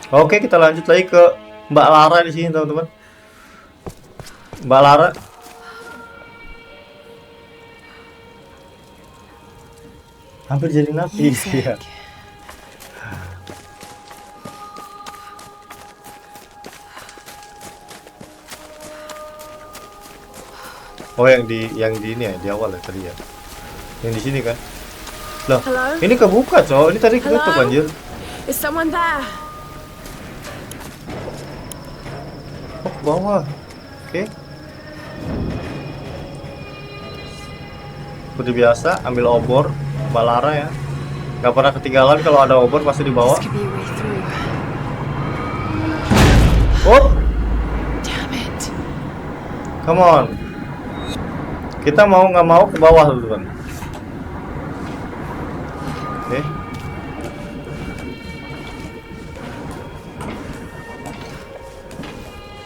Oke, kita lanjut lagi ke Mbak Lara di sini, teman-teman. Mbak Lara. Hampir jadi nabi. Iya. Oh, yang di ini ya, di awal ya tadi ya. Yang di sini kan. Loh, Hello? ini kebuka, Cok. Ini tadi ketutup Hello? anjir. Is someone there? Oh, ke bawah. Oke. Seperti biasa, ambil obor, Mbak Lara ya. Gak pernah ketinggalan kalau ada obor pasti dibawa. This could be a way through. Oh, Damn it. come on. Kita mau nggak mau ke bawah dulu kan. Oke.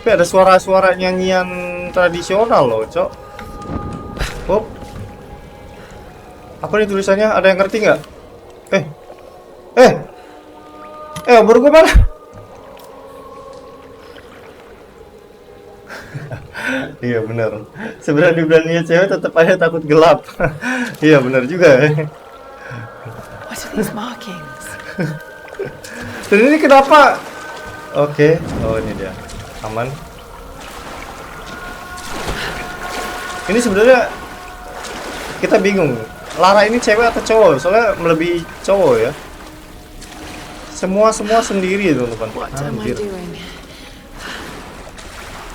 Tapi ada suara-suara nyanyian tradisional loh, Cok. Oh. Apa nih tulisannya? Ada yang ngerti nggak? Obor gue mana? Iya benar. Seberani-beraninya cewek tetap aja takut gelap. Iya benar juga ya. What are these markings? Dan ini kenapa? Oke. Oh ini dia. Aman. Ini sebenarnya kita bingung. Lara ini cewek atau cowok? Soalnya melebihi cowok ya. Semua sendiri teman-teman. What am I Anjir. doing?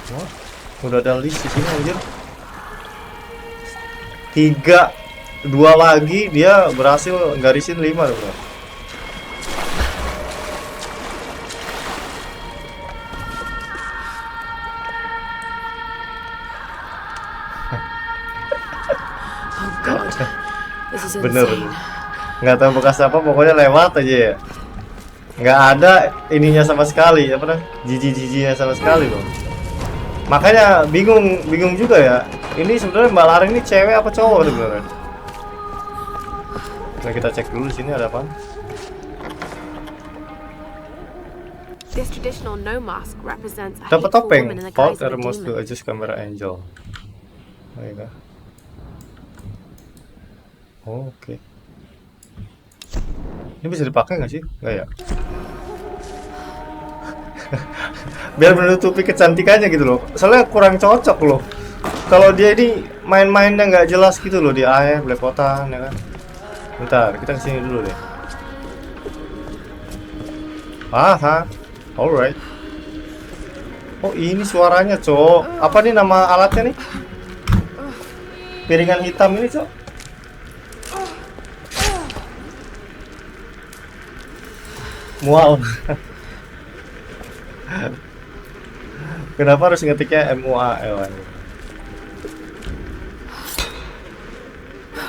Wah, udah ada list di sini anjir. 3, 2 lagi dia berhasil garisin 5 teman-teman. Oh God. This is Bener. insane. Nggak tahu bekas apa, pokoknya lewat aja ya. Nggak ada ininya sama sekali, apa namanya, jijik-jijiknya sama sekali loh. Makanya bingung juga ya. Ini sebenarnya Mbak Lara ini cewek apa cowok sebenarnya? Nah kita cek dulu di sini ada apa? This traditional no mask represents a Dapat hateful topeng. woman in the Fault guise of a removes to demon. adjust camera angle. Oh, iya. Oh, oke. Ini bisa dipakai nggak sih? Nggak ya? Biar menutupi kecantikannya gitu loh. Soalnya kurang cocok loh. Kalau dia ini main-mainnya nggak jelas gitu loh di air, belepotan ya kan. Bentar, kita kesini dulu deh. Aha, alright. Oh ini suaranya, Cok. Apa nih nama alatnya nih? Piringan hitam ini, Cok. Wow. Kenapa harus ngetiknya MUAL?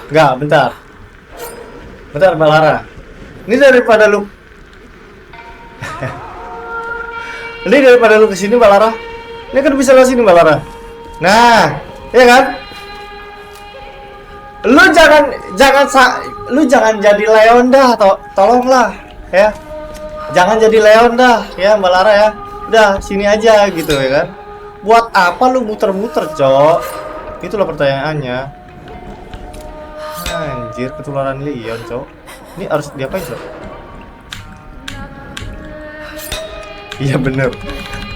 Enggak, bentar. Bentar, Mbak Lara. Ini daripada lu Ini daripada lu kesini, Mbak Lara. Ini kan bisa ke sini, Mbak Lara. Nah, iya kan? Lu jangan jadi Leon dah, tolonglah ya. Jangan jadi Leon dah ya, Mbak Lara ya. Udah sini aja gitu ya kan. Buat apa lu muter-muter, Cok? Itulah pertanyaannya. Anjir, ketularan Leon, Cok. Ini harus diapain, Cok? Iya bener.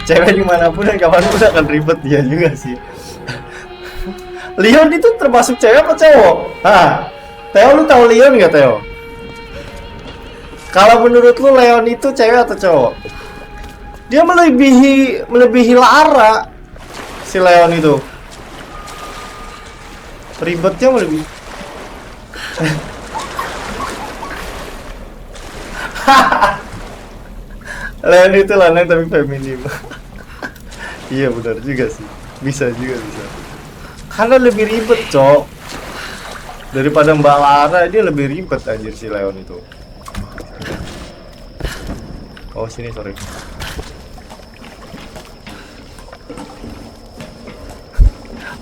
Cewek dimanapun dan kapanpun akan ribet dia juga sih. Leon itu termasuk cewek apa cowok? Hah? Theo, lu tahu Leon nggak, Theo? Kalau menurut lu Leon itu cewek atau cowok? Dia melebihi Lara. Si Leon itu. Ribetnya melebihi. Leon itu lanang tapi feminim. Iya benar juga sih. Bisa juga bisa. Karena lebih ribet, Cok. Daripada Mbak Lara, dia lebih ribet anjir si Leon itu. Oh, sini sorry.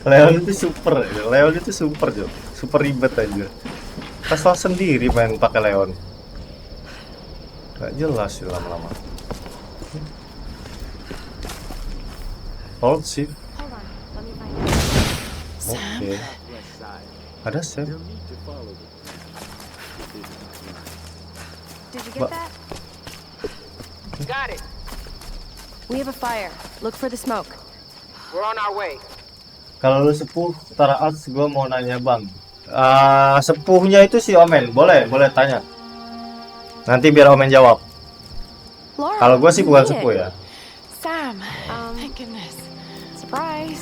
Leon itu super, Leon itu super, Cok. Super ribet anjir. Kesel sendiri main pakai Leon. Gak jelas sih lama-lama. Hold shift. Hold on, let me find out. Oke. Ada Sam. Did you get But- that? Got it. We have a fire. Look for the smoke. We're on our way. Kalau lu sepuh Tara Arts, gue mau nanya bang. Sepuhnya itu si Omen, boleh tanya. Nanti biar Omen jawab. Laura, Kalau gue sih you bukan made sepuh it. ya. Sam, thank goodness. Surprise.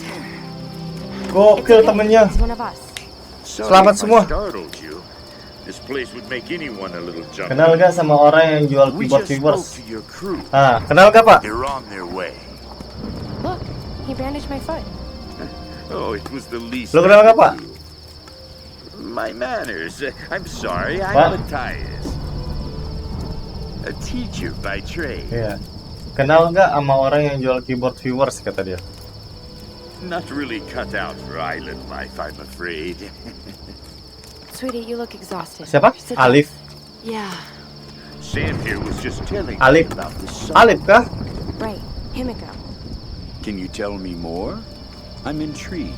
Gokil temennya. He's one of us. Selamat semua. Startled you. This place would make anyone a little jumpy. Kenal gak sama orang yang jual We keyboard just viewers? spoke to your crew. Kenal gak pak? They're on their way. Look, he bandaged my foot. Oh, it was the least. Lu kenal gak pak? My manners. I'm sorry. What? I'm Matthias. A teacher by trade. Iya. Kenal gak sama orang yang jual keyboard viewers kata dia? Not really cut out for island life, I'm afraid. Sweetie, you look exhausted. Siapa? Sit down. Alif. Yeah. Sam here was just telling Alif. me about the sun. Alif kah? Right, Himiko. Can you tell me more? I'm intrigued.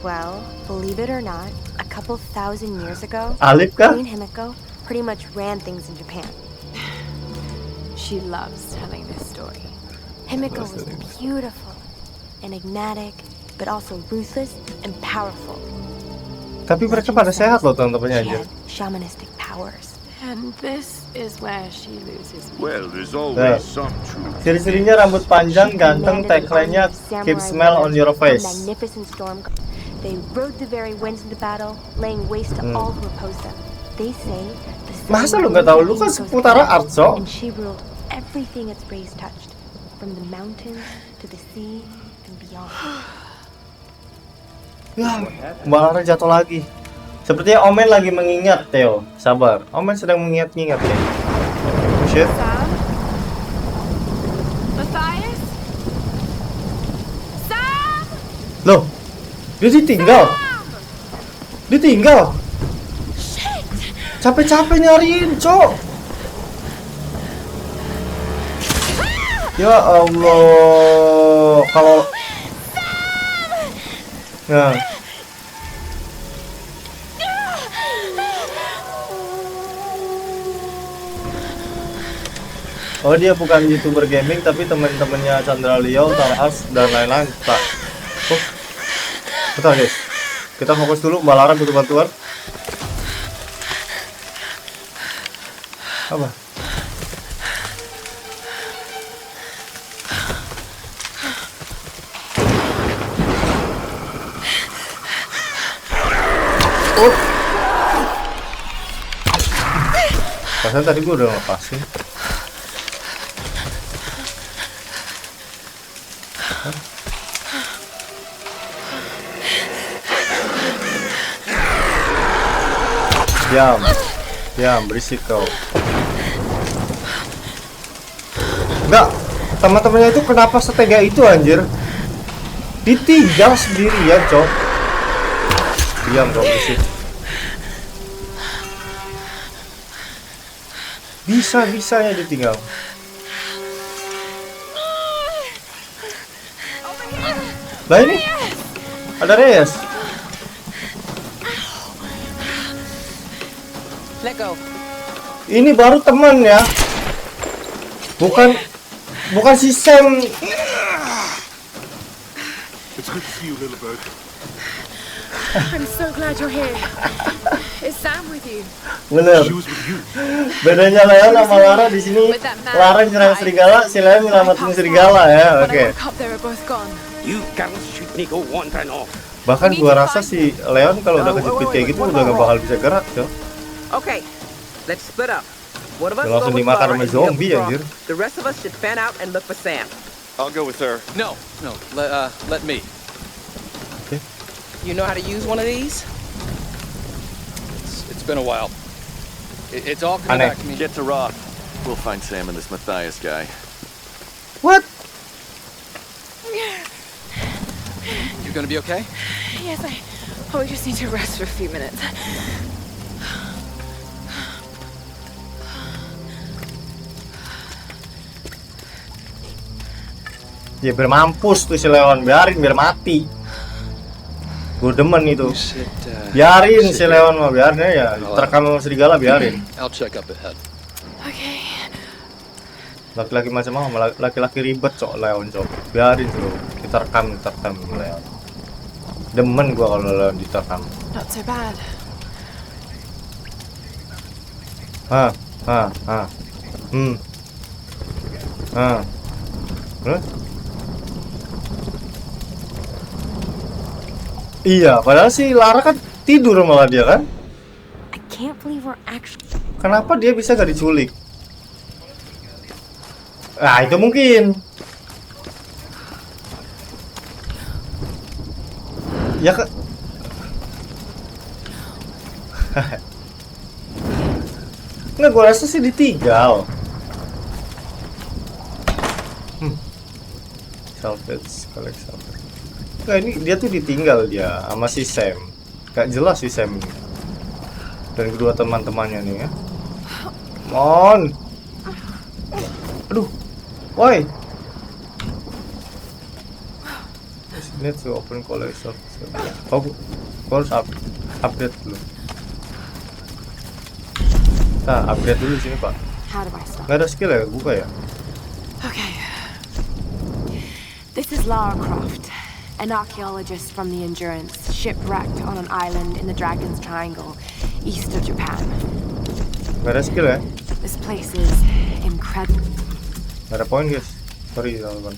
Well, believe it or not, a couple thousand years ago, Alif kah? Queen Himiko pretty much ran things in Japan. She loves telling this story. Himiko was beautiful, enigmatic, but also ruthless and powerful. Tapi mereka pada sehat loh teman-temannya She anjir. had shamanistic powers. And this is where she loses me. Well, there's Yeah. always some truth. Ciri-cirinya rambut panjang, She ganteng, commanded an tagline-nya army of samurai keep smile on your warriors, face. a magnificent storm. They rode the very winds into battle, laying waste to all who opposed them. They say the sun Masa lu ruled nggak tahu? Lu kan Himiko's seputara kingdom, Artso. and she ruled everything its rays touched, from the mountains to the sea and beyond. Ya, Mbak Lara jatuh lagi. Sepertinya Omen lagi mengingat, Theo. Sabar. Omen sedang mengingat-ingat ya. Shit. Sam? Matthias? Sam? Loh. Dia ditinggal. Ditinggal. Capek-capek nyariin, Cok. Ya Allah. Kalau Nah, oh dia bukan YouTuber gaming tapi teman-temannya Chandra Leo, Taras dan lain-lain, Pak. Oh. Bentar guys. Kita fokus dulu, Mbak Lara butuh bantuan. Apa? Oh. Pasal tadi gua udah lepasin. Diam, berisik kau. Enggak, teman-temannya itu kenapa setega itu anjir? Ditinggal sendirian, Cok. Diam kau, berisik. Bisa-bisanya ditinggal. Lah ini ada Reyes. Let go. Ini baru teman ya. Bukan si Sam. It's good to see you, little bird. I'm so glad you're here. Is Sam with you? Bener. She was with you. Bedanya Leon sama Lara di sini. Lara nyerang serigala, si Leon nyelamatin serigala ya. When I Oke. woke up, they were both gone. You girls should go wandering off. Bahkan gua rasa si Leon kalau udah kejepit kayak gitu udah gak bakal bisa gerak, Cok. Okay, let's split up. One of us Dia langsung go with dimakan Laura sama and meet up zombie, with Brock. anjir. The rest of us should fan out and look for Sam. I'll go with her. No, let me. You know how to use one of these? It's been a while. It's all coming Aneh. back to me. Get to Rock. We'll find Sam and this Matthias guy. What? You gonna be okay? Yes, we just need to rest for a few minutes. Ya biar mampus tuh si Leon, biarin biar mati. Gue demen itu. Biarin si Leon mah, biarin ya. Terekam sama serigala biarin. I'll check up ahead. Okay. Laki-laki macam apa? Laki-laki ribet cok Leon cok. Biarin tuh. Kita rekam Leon. Demen gua kalau Leon diterekam. Not so bad. Hah? Iya, padahal si Lara kan tidur malah dia kan. I can't believe we're actually... Kenapa dia bisa gak diculik? Nah, itu mungkin. Ya kan. Nggak, gue rasa sih ditinggal. Salvage, collect salvage. Nggak, ini dia tuh ditinggal dia sama si Sam. Gak jelas si Sam ini. Dan kedua teman-temannya nih ya. Come on. Aduh. Why? Need to open collect salvage. Oh, gue harus upgrade dulu. Nah, upgrade dulu sini Pak. How do I stop? Nggak ada skill ya, buka ya. Okay. This is Lara Croft, an archaeologist from the Endurance, shipwrecked on an island in the Dragon's Triangle, east of Japan. Nggak ada skill ya. This place is incredible. Nggak ada poin guys. Sorry teman-teman.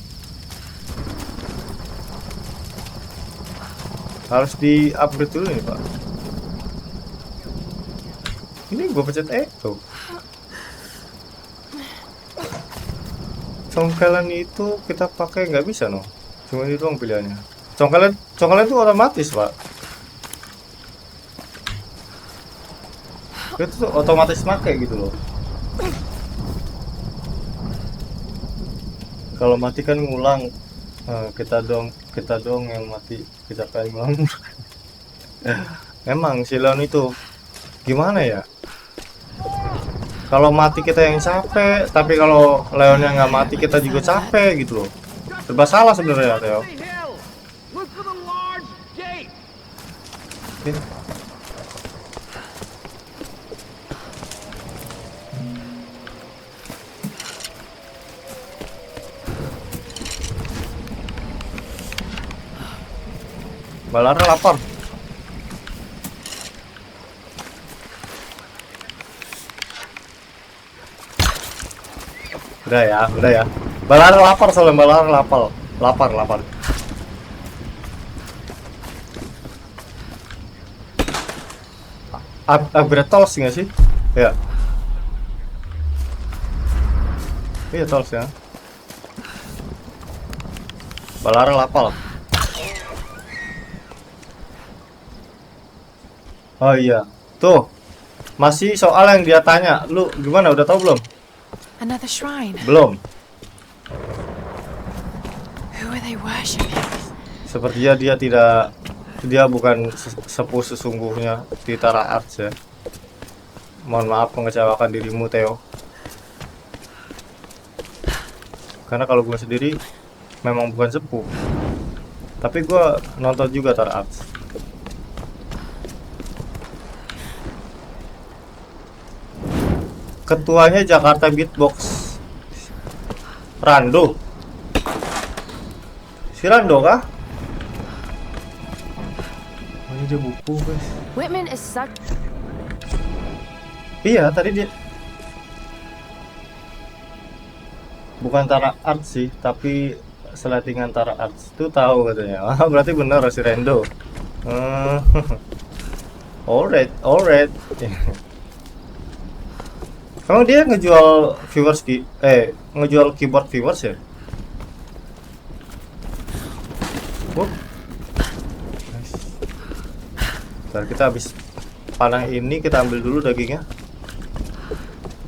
Harus di upgrade dulu nih Pak. Ini gue pencet tuh. Congkelan itu kita pakai nggak bisa no. Cuma ini doang pilihannya. Congkelan itu otomatis Pak. Itu tuh otomatis pakai gitu loh. Kalau mati kan ngulang. Kita dong yang mati, kita kayak ngulang. Emang si Leon itu gimana ya? Kalau mati kita yang capek, tapi kalau Leonnya nggak mati kita juga capek gitu loh. Serba salah sebenarnya Theo. Oke. Balara lapar. Udah ya. Balara lapar soalnya, Balara lapar. Upgrade tools nggak sih? Ya. Iya tools ya. Balara lapar. Oh iya, tuh masih soal yang dia tanya, lu gimana? Udah tahu belum? Another shrine. Belum. Who are they worshipping? Sepertinya dia bukan sepuh sesungguhnya di Tara Arts ya. Mohon maaf mengecewakan dirimu Theo. Karena kalau gue sendiri memang bukan sepuh, tapi gue nonton juga Tara Arts. Ketuanya Jakarta Beatbox. Rando. Si Rando kah? Oh, ini dia buku guys. Whitman is such... Iya tadi dia bukan Tara Arts sih, tapi seletingan Tara Arts itu tahu katanya. Ah, berarti benar si Rando. Alright. Emang dia ngejual ngejual keyboard viewers ya? Nice. Ntar kita habis panah ini kita ambil dulu dagingnya.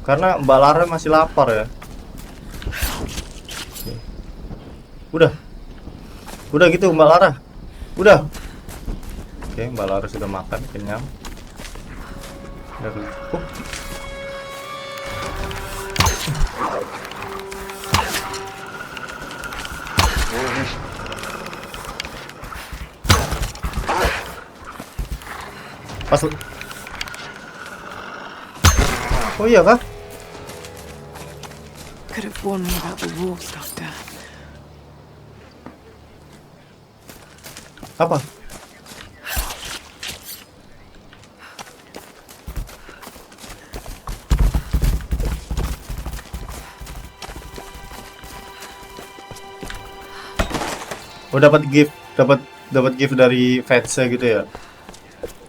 Karena Mbak Lara masih lapar ya. Udah gitu Mbak Lara. Udah. Oke, Mbak Lara sudah makan, kenyang. Udah cukup. Pas. Oh iya kah? Could have warned me about the wolves, Doctor. Apa? Oh, dapat gift dari fansnya gitu ya.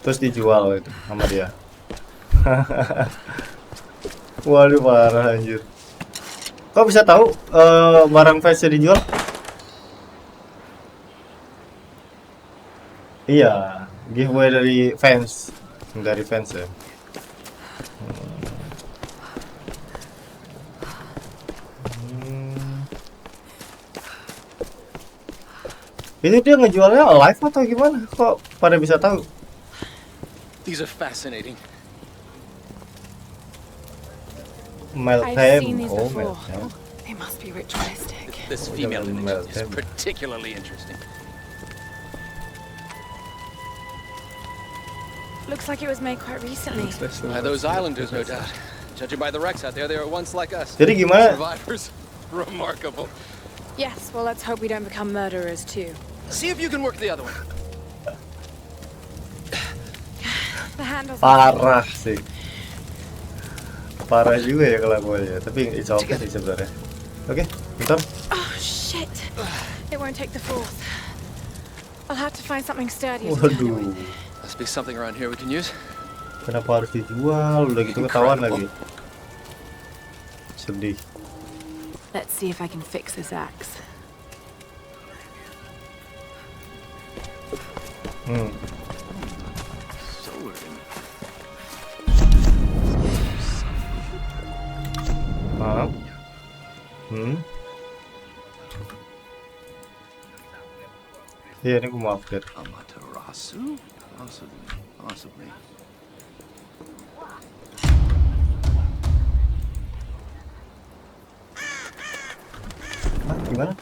Terus dijual itu sama dia. Waduh, parah anjir. Kok bisa tahu barang fansnya dijual? Iya, giveaway dari fans ya. Ini dia ngejualnya live atau gimana? Kok pada bisa tahu? These are fascinating. I've seen Meltem. these Oh, before. Meltem. They must be ritualistic. This female Meltem. image is particularly interesting. Looks like it was made quite recently. By those islanders, no doubt. Judging by the wrecks out there, they were once like us. Jadi gimana? Survivors. Remarkable. Yes, well, let's hope we don't become murderers too. See if you can work the other one. The handles. Parah sih. Parah juga ya kelakuannya. Tapi it's okay sih sebenarnya. Oke, bentar. Oh shit! It won't take the fourth. I'll have to find something sturdy. Waduh. Must be something around here we can use. Kenapa harus dijual? Udah gitu ketahuan lagi. Sedih. Let's see if I can fix this axe. Iya, ini gue mau update. Amaterasu? Possibly. Gimana?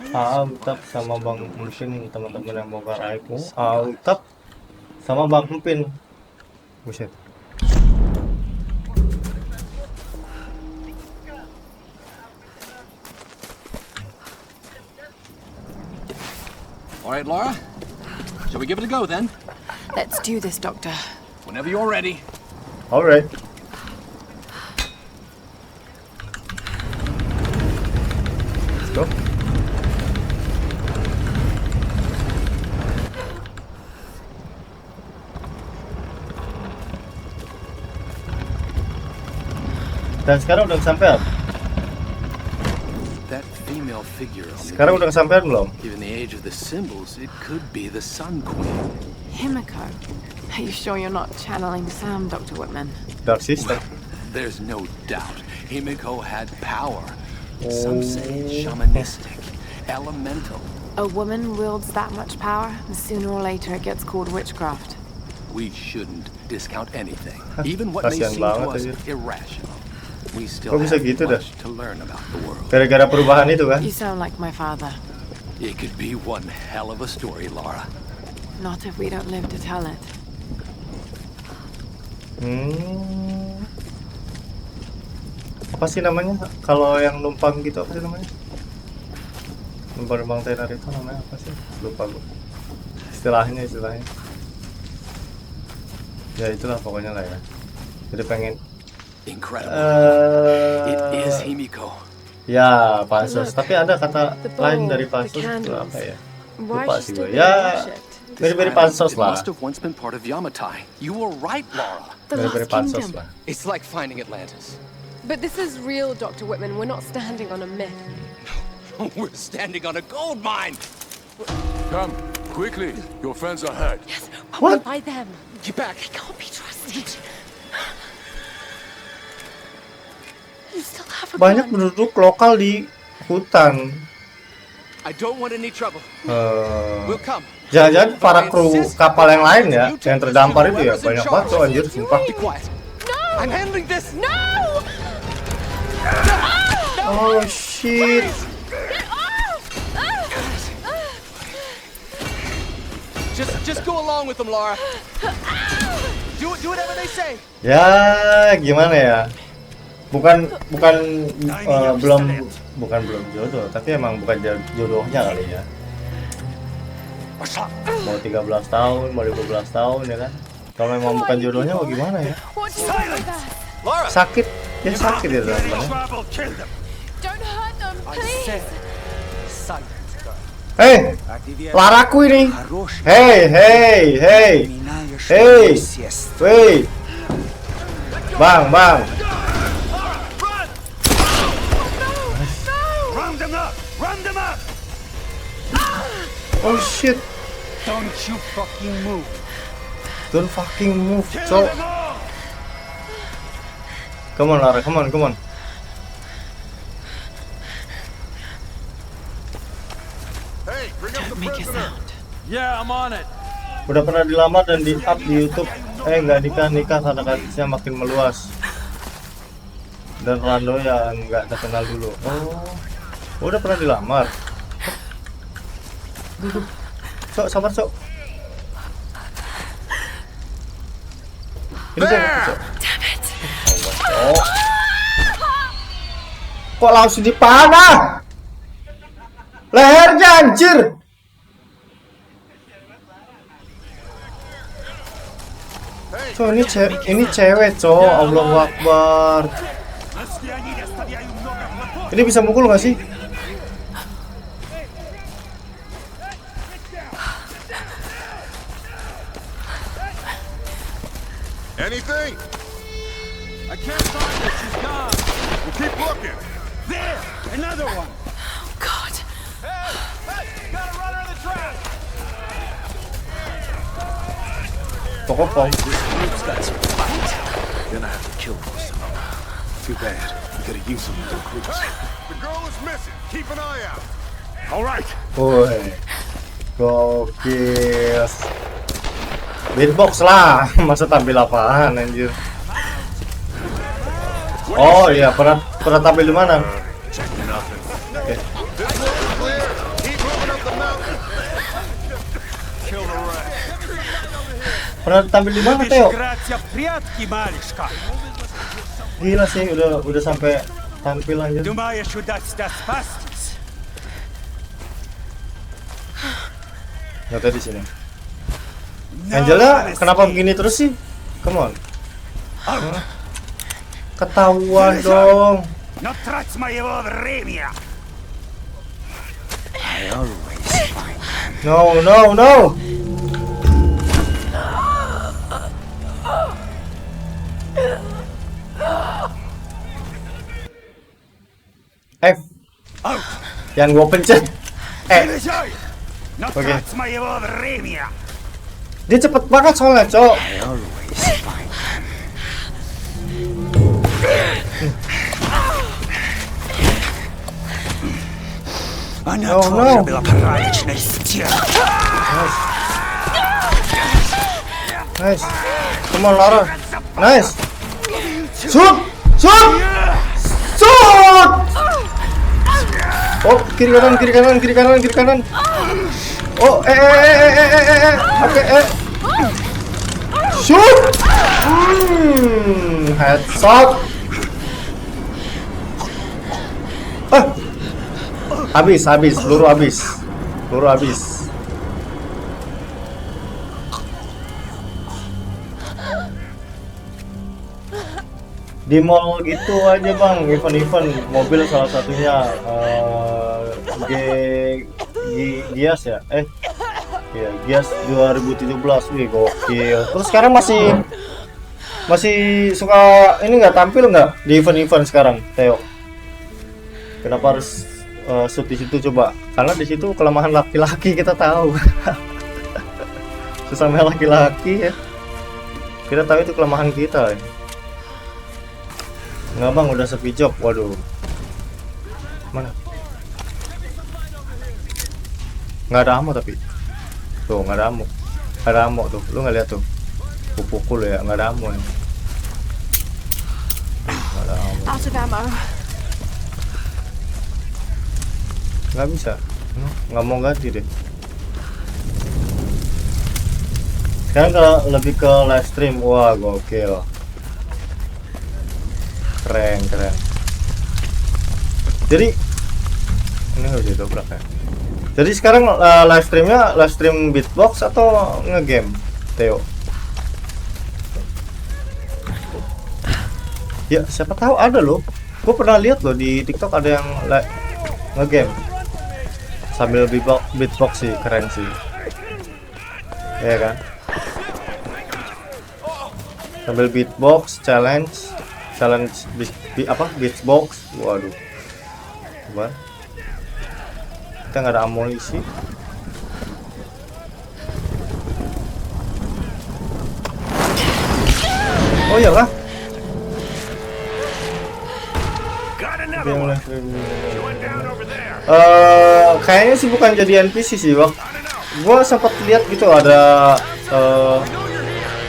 Autap sama Bang Empin, teman-teman yang bongkar aibmu. Autap sama Bang Empin. Buset. All right, Laura. Shall we give it a go then? Let's do this, Doctor. Whenever you're ready. Alright. Let's go. Dan sekarang udah kesampean. That female figure on the Sekarang udah kesampean belum? Given the age of the symbols, it could be the Sun Queen. Himiko. Are you sure you're not channeling Sam, Dr. Whitman? Dark Sister. There's no doubt Himiko had power. Some say shamanistic, elemental. A woman wields that much power, and sooner or later it gets called witchcraft. We shouldn't discount anything, even what may Kasian seem to banget us aja. irrational. We still Kok bisa have gitu dah? much to learn about the world. Gara-gara perubahan itu kan? You sound like my father. It could be one hell of a story, Laura. Not if we don't live to tell it. Apa sih namanya? Kalau yang numpang gitu apa sih namanya? Numpang tenar itu namanya apa sih? Lupa gue. Istilahnya. Ya itulah pokoknya lah ya. Jadi pengen. Incredible. It is Himiko. Ya, pansos. Look, Tapi ada kata the lain bowl, dari the pansos itu candles. apa ya? Why Lupa is sih she still gue. being Ya, worshipped? mirip-mirip pansos It lah. must have once been part of Yamatai. You were right, Laura. The Mirip-mirip Lost pansos Kingdom. lah. It's like finding Atlantis. But this is real, Dr. Whitman. We're not standing on a myth. We're standing on a gold mine. Come, quickly. Your friends are hurt. Yes, What? by them. Get back. They can't be trusted. You still have a Banyak gun. penduduk lokal di hutan. I don't want any trouble. We'll come. Jangan-jangan para kru kapal yang lain ya, yang terdampar itu ya, banyak banget tuh anjir, sumpah. Be quiet. I'm handling this. No! Oh shit. Just go along with them, Laura. Do whatever they say. Ya gimana ya? Bukan belum jodoh, tapi emang bukan jodohnya kali ya. Mau 13 tahun, mau 15 tahun ya kan? Kalau memang bukan jodohnya, mau gimana ya? What do you want with us? Sakit, ya sakit ya teman-teman. Don't hurt them, please. Hei, laraku ini. Hei, wait, bang. Oh shit! Don't you fucking move. Don't fucking move, so. Come on, Lara, come on. Hey, bring up the prisoner. Yeah, I'm on it. Udah pernah dilamar dan di up di YouTube. Nggak nikah karena kasusnya makin meluas. Dan Rando yang nggak terkenal dulu. Oh, udah pernah dilamar. Duduk. Sabar, Sok. Ini Sok. Oh. Kok langsung dipanah? Lehernya anjir. So ini cewek, Cok. Allahu Akbar. Ini bisa mukul nggak sih? Anything? I can't find her. She's gone. We'll keep looking. There! Another one! God. Hey, gotta run her in the trap. Pokok. Gonna have to kill most of them. Too bad. We gotta use them to recruit. Hey, the girl is missing. Keep an eye out. All right. Woi, gokil. Beatbox lah, masa tampil apaan anjir? Oh iya, pernah tampil di mana? Oke. This looks clear. Keep moving up the mountain. Kill the rest. Pernah tampil di mana, Teo? Grazie, прятки, малышка. Gila sih, udah sampai tampil anjir. Думаешь, удастся спастись? Nggak tahu di sini. Angela, kenapa begini terus sih? Come on. Ketahuan dong. Но трать моего времени! I always find them. No. F. Yang gua pencet. Но Окей. трать моего времени! Dia cepet banget soalnya, Cok. I always find them. Она Oh, тоже no. была порядочной стервой. Nice. Come on, Lara. Nice. Shoot! Oh, kiri kanan. Oh, Oke, Shoot! Headshot. Habis, peluru habis. Di mall gitu aja bang, event mobil salah satunya Gias ya, ya Gias 2017, wih gokil. Terus sekarang masih suka ini nggak tampil nggak di event sekarang, Theo? Kenapa harus shoot di situ coba? Karena di situ kelemahan laki-laki kita tahu. Sesama laki-laki ya, kita tahu itu kelemahan kita. Nggak bang, udah sepi job. Waduh, mana? Nggak ada ammo tapi tuh, nggak ada ammo tuh, lu nggak lihat tuh, pukul ya, nggak ada ammo nih. Nggak ada ammo. Out of ammo. Nggak bisa, nggak mau ganti deh. Sekarang kalau lebih ke live stream, wah gokil. Keren. Jadi ini nggak bisa dobrak ya. Jadi sekarang live stream beatbox atau ngegame, Theo? Ya siapa tahu ada loh. Gue pernah lihat loh di TikTok ada yang ngegame sambil beatbox sih, keren sih. Ya kan? Sambil beatbox challenge beatbox. Waduh. Coba. Kita nggak ada amunisi. Oh iya kah? Kayaknya sih bukan jadi NPC sih, Bang. Gua sempat lihat gitu ada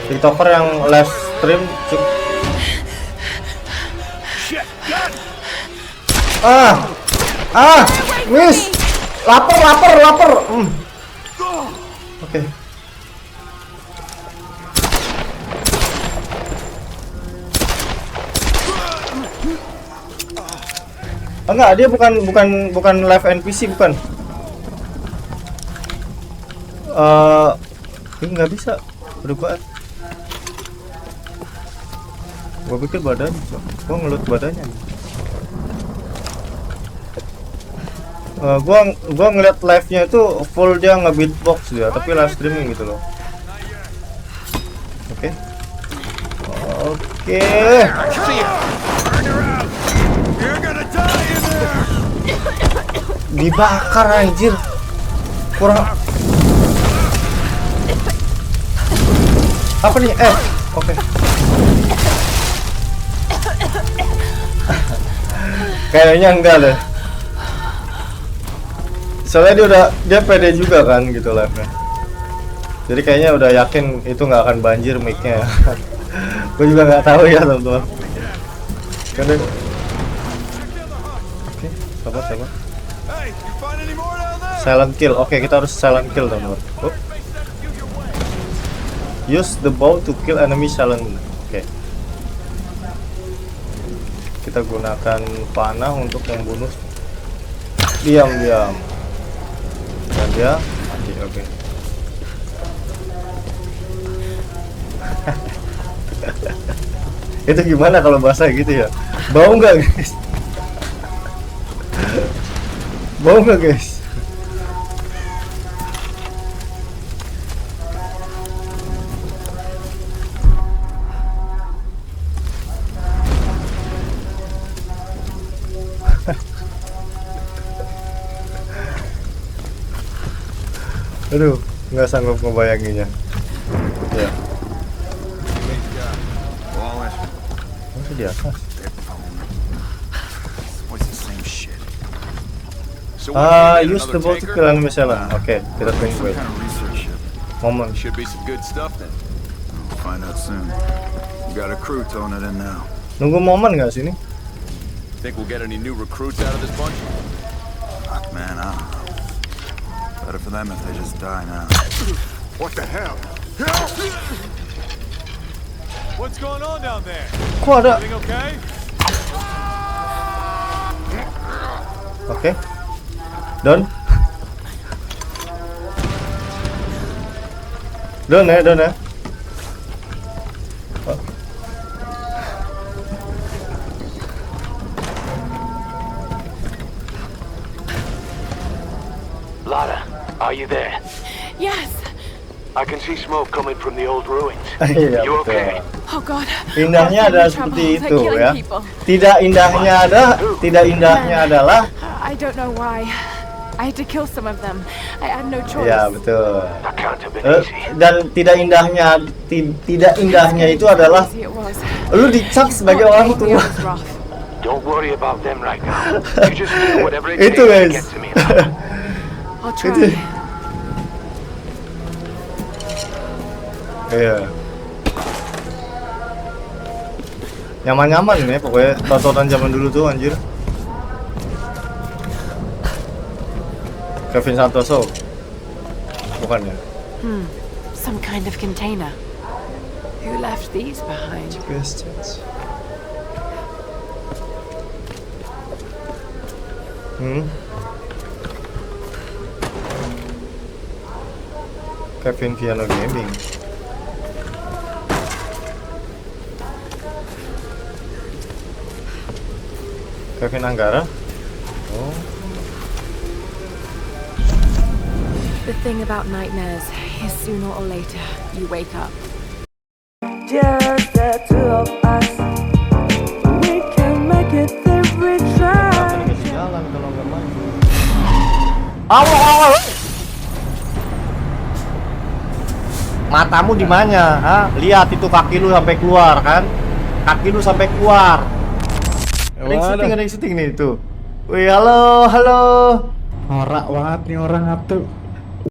TikToker yang live stream miss. Lapar. Oke. Enggak, dia bukan live NPC, bukan. Ini nggak bisa berubah. Gua pikir badannya, gua ngelut badannya. Gua ngeliat live-nya itu full dia nge-beatbox dia, tapi live streaming gitu loh. Oke. Dibakar anjir. Kurang apa nih? Oke. Kayaknya enggak deh. Soalnya dia pede juga kan gitu live-nya. Jadi kayaknya udah yakin itu nggak akan banjir mic-nya. Gue juga nggak tahu ya teman-teman. Oke, sabar. Silent kill. Oke, kita harus silent kill teman-teman. Use the bow to kill enemy silent. Oke. Kita gunakan panah untuk membunuh. Diam. Dan dia mati. Oke. Itu gimana kalau bahasa gitu ya? Bau nggak guys? Bau nggak guys? Aduh, nggak sanggup ngebayanginnya. Ya. Masih di atas. Use the boat to kill enemy silent. Oke, kita tunggu. Moment. Should be some good stuff then. Find out soon. You got a crew towing it in now. Nunggu momen nggak sini? Think we'll get any new recruits out of this bunch? Fuck, man, I don't know. Better for them if they just die now. What the hell? What's going on down there? Kok ada? Everything okay? Oke. Don ya. Oh. Lara, are you there? Yes. I can see smoke coming from the old ruins. Iya, You okay? Oh God. Indahnya adalah seperti itu ya. Tidak indahnya adalah. I don't know why. I had to kill some of them. I had no choice. Ya betul. That can't have been easy. Dan tidak indahnya itu adalah lu dicap sebagai orang tua. Don't worry about them right now. You just do whatever it takes Itu to guys. get to me. Lara. I'll try. Iya. Nyaman-nyaman nih pokoknya tontonan zaman dulu tuh anjir. Kevin Santoso. Bukan ya? Some kind of container. Who left these behind? Questions. Kevin Piano Gaming. Kevin Anggara. Oh. The thing about nightmares is sooner or later you wake up. Just the two of us. We can make it if we try. Jalan kalau nggak maju. Allah. Matamu di mana? Ah, lihat itu kaki lu sampai keluar kan? Kaki lu sampai keluar. Ada yang syuting nih tuh. Wih, halo. Norak banget nih orang atuh.